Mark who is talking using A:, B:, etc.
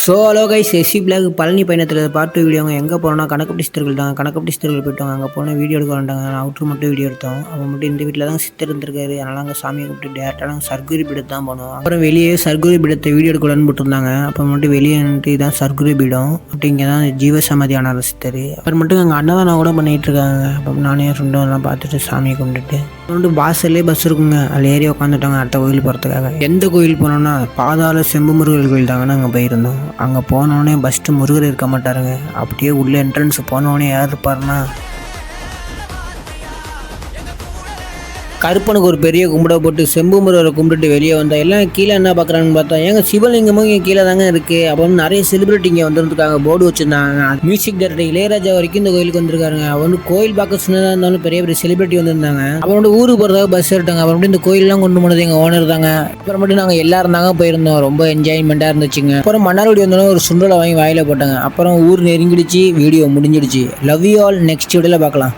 A: So hello guys, SC block Palani பயணத்தில் part வீடியோங்க. எங்கே போனோம்னா கணக்கப்பட்டி சித்தர்கள் தான். கணக்கப்பட்டி சித்தர்கள் போயிட்டோங்க. அங்கே போனால் வீடியோ எடுக்க வேண்டாங்க. அவுட்ரு மட்டும் வீடியோ எடுத்தோம். அவன் மட்டும் இந்த வீட்டில் தான் சித்தர் இருந்திருக்காரு. அதனால் அங்கே சாமியை கூப்பிட்டு டேரெக்டாக நாங்கள் சர்க்குரி பீடத்தை தான் போனோம். அப்புறம் வெளியே சர்க்குரி பீடத்தை வீடியோ எடுக்கலான்னு போட்டுருந்தாங்க. அப்போ மட்டும் வெளியே நின்று தான் சர்க்குரி பீடம். அப்படி இங்கே தான் ஜீவசமாதி ஆனார் சித்தர். அப்புறம் மட்டும் அங்கே அன்னதானம் கூட பண்ணிகிட்டு இருக்காங்க. அப்போ நானே ஃப்ரெண்டும் எல்லாம் பார்த்துட்டு சாமியை கும்பிட்டுட்டு அப்புறம் வாசல்லே பஸ் இருக்குங்க. அதில் ஏறி உட்காந்துட்டாங்க அடுத்த கோயில் போகிறதுக்காக. எந்த கோயில் போனோம்னா பாதாள செம்பு முருகர் கோயில் தாங்கன்னு அங்கே போயிருந்தோம். அங்கே போனோடனே ஃபஸ்ட்டு முருகர் இருக்க மாட்டாருங்க. அப்படியே உள்ளே என்ட்ரன்ஸ் போனோடனே யார் இருப்பாருன்னா கருப்பனுக்கு ஒரு பெரிய கும்பிட போட்டு செம்பு முருகரை கும்பிட்டுட்டு வெளியே வந்தால் எல்லாம் கீழே என்ன பார்க்குறாங்கன்னு பார்த்தா எங்க சிவலிங்கமும் இங்கே கீழே தாங்க இருக்குது. அப்போ நிறைய செலிபிரிட்டி இங்கே வந்துருக்காங்க. போர்டு வச்சுருந்தாங்க. மியூசிக் டைரக்டர் இளையராஜா வரைக்கும் இந்த கோயிலுக்கு வந்திருக்காருங்க. அவன் கோயில் பார்க்க சின்னதாக இருந்தாலும் பெரிய பெரிய செலிபிரிட்டி வந்திருந்தாங்க. அவனோட ஊருக்கு போகிறதாக பஸ் எடுத்தாங்க. அப்புறம் இந்த கோயிலெலாம் கொண்டு போனது எங்கள் ஓனர் தாங்க. அப்புறம் மட்டும் நாங்கள் எல்லாரும் தாங்க போயிருந்தோம். ரொம்ப என்ஜாய்மெண்ட்டாக இருந்துச்சுங்க. அப்புறம் மன்னார்குடி வந்தோன்னா ஒரு சுண்டலை வாங்கி வாயில போட்டாங்க. அப்புறம் ஊர் நெருங்கிடுச்சு. வீடியோ முடிஞ்சிடுச்சு. Love you all. நெக்ஸ்ட் வீடியோவில் பார்க்கலாம்.